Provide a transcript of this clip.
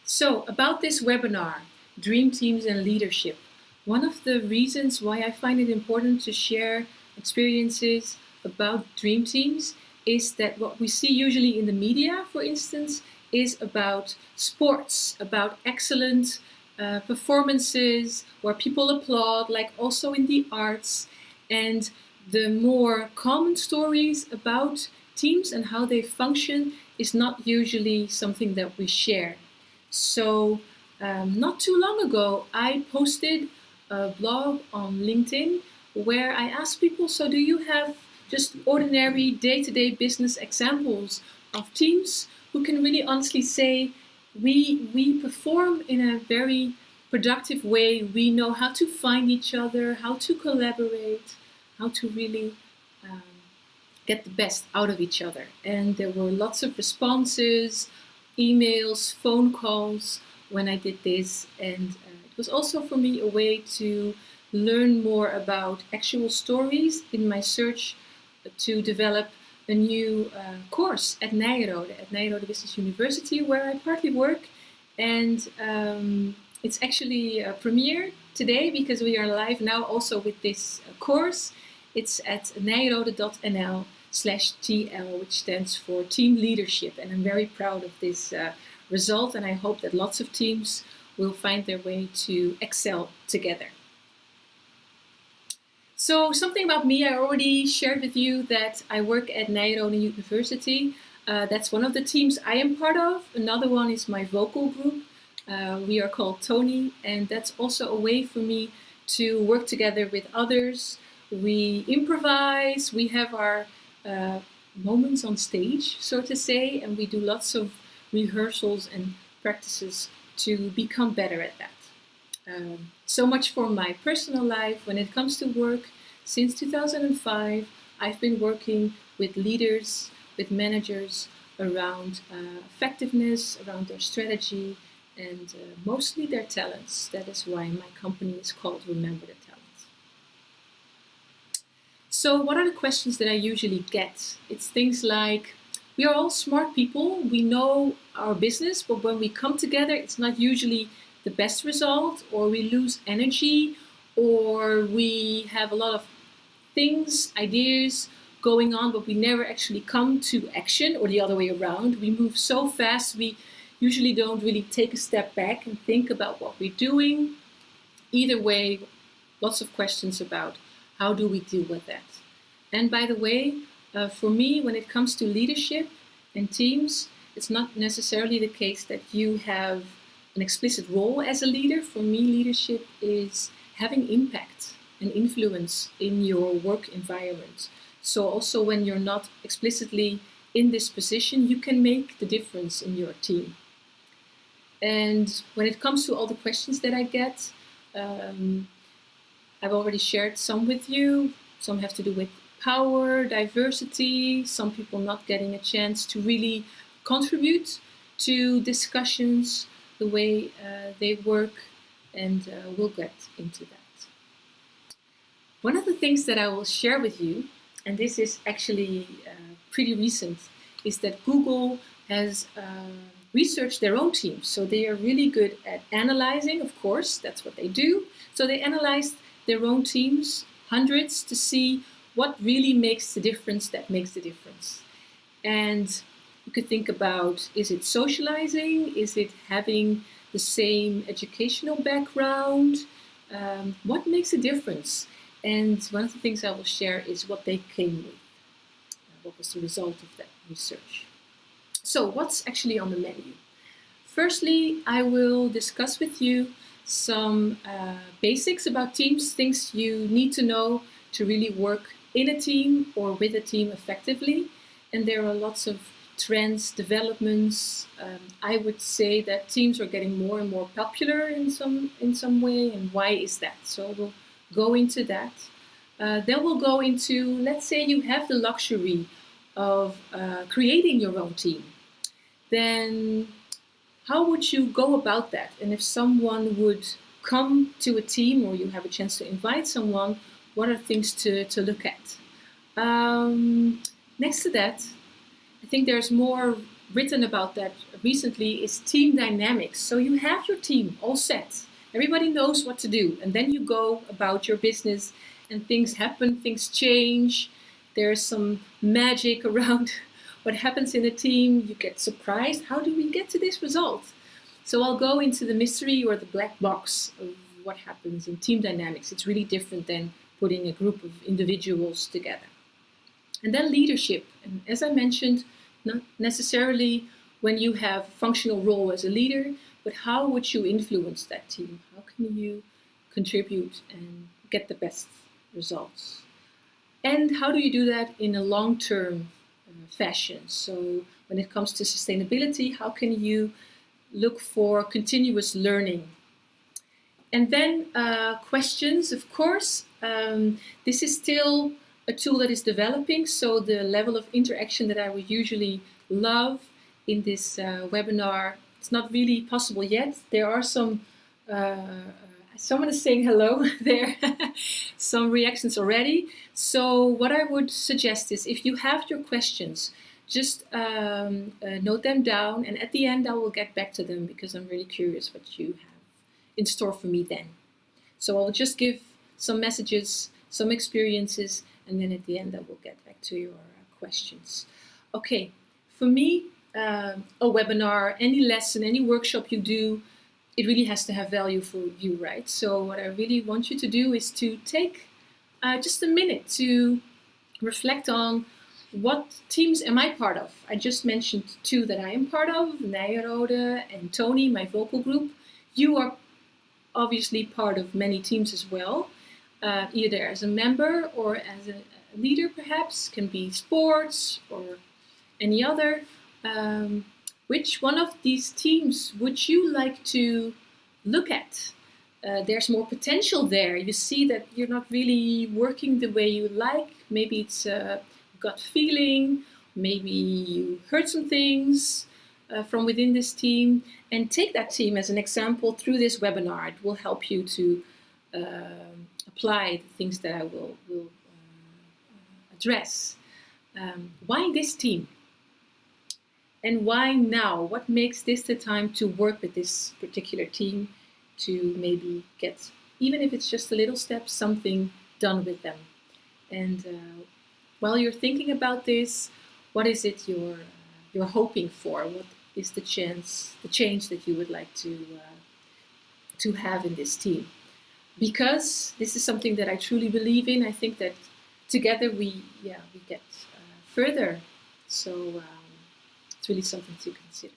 So, about this webinar, Dreamteams and Leadership, one of the reasons why I find it important to share experiences about Dreamteams is that what we see usually in the media, for instance, is about sports, about excellent performances where people applaud, like also in the arts, and the more common stories about teams and how they function is not usually something that we share. So not too long ago, I posted a blog on LinkedIn where I asked people, so do you have just ordinary day-to-day business examples of teams who can really honestly say, we perform in a very productive way, we know how to find each other, how to collaborate, how to really get the best out of each other. And there were lots of responses, emails, phone calls when I did this, and it was also for me a way to learn more about actual stories in my search to develop a new course at Nyenrode Business University, where I partly work, and it's actually a premiere today because we are live now also with this course. It's at nyenrode.nl/TL, which stands for Team Leadership, and I'm very proud of this result, and I hope that lots of teams will find their way to excel together. So something about me, I already shared with you that I work at Nyenrode University. That's one of the teams I am part of. Another one is my vocal group. We are called Tony, and that's also a way for me to work together with others. We improvise, we have our moments on stage, so to say, and we do lots of rehearsals and practices to become better at that. So much for my personal life. When it comes to work, since 2005, I've been working with leaders, with managers around effectiveness, around their strategy, and mostly their talents. That is why my company is called Remember the Talent. So what are the questions that I usually get? It's things like, we are all smart people, we know our business, but when we come together, it's not usually the best result, or we lose energy, or we have a lot of things, ideas going on, but we never actually come to action, or the other way around. We move so fast, we usually don't really take a step back and think about what we're doing. Either way, lots of questions about how do we deal with that. And by the way, for me, when it comes to leadership and teams, it's not necessarily the case that you have an explicit role as a leader. For me, leadership is having impact and influence in your work environment. So also when you're not explicitly in this position, you can make the difference in your team. And when it comes to all the questions that I get, I've already shared some with you. Some have to do with power, diversity, some people not getting a chance to really contribute to discussions, the way they work, and we'll get into that. One of the things that I will share with you, and this is actually pretty recent, is that Google has researched their own teams. So they are really good at analyzing, of course, that's what they do. So they analyzed their own teams, hundreds, to see what really makes the difference that makes the difference. And you could think about, is it socializing? Is it having the same educational background? What makes a difference? And one of the things I will share is what they came with. What was the result of that research? So what's actually on the menu? Firstly, I will discuss with you some basics about teams, things you need to know to really work in a team or with a team effectively. And there are lots of trends, developments. I would say that teams are getting more and more popular in some way, and why is that? So we'll go into that. Then we'll go into, let's say you have the luxury of creating your own team. Then how would you go about that? And if someone would come to a team, or you have a chance to invite someone, what are things to look at? Next to that, I think there's more written about that recently is team dynamics. So you have your team all set. Everybody knows what to do. And then you go about your business and things happen, things change. There's some magic around what happens in a team. You get surprised. How do we get to this result? So I'll go into the mystery or the black box of what happens in team dynamics. It's really different than putting a group of individuals together. And then leadership. And as I mentioned, not necessarily when you have a functional role as a leader, but how would you influence that team? How can you contribute and get the best results? And how do you do that in a long-term fashion? So when it comes to sustainability, how can you look for continuous learning? And then questions, of course. This is still a tool that is developing, so the level of interaction that I would usually love in this webinar, it's not really possible yet. There are some, someone is saying hello there, some reactions already. So what I would suggest is if you have your questions, just note them down, and at the end I will get back to them because I'm really curious what you have in store for me then. So I'll just give some messages, some experiences, and then at the end I will get back to your questions. Okay, for me, a webinar, any lesson, any workshop you do, it really has to have value for you, right? So what I really want you to do is to take just a minute to reflect on what teams am I part of. I just mentioned two that I am part of, Nyenrode and Tony, my vocal group. You are obviously part of many teams as well. Either as a member or as a leader, perhaps, can be sports or any other. Which one of these teams would you like to look at? There's more potential there. You see that you're not really working the way you like. Maybe it's a gut feeling. Maybe you heard some things from within this team. And take that team as an example through this webinar. It will help you to apply the things that I will address. Why this team? And why now? What makes this the time to work with this particular team to maybe get, even if it's just a little step, something done with them? And while you're thinking about this, what is it you're hoping for? What is the change that you would like to have in this team? Because this is something that I truly believe in. I think that together we get further. So it's really something to consider.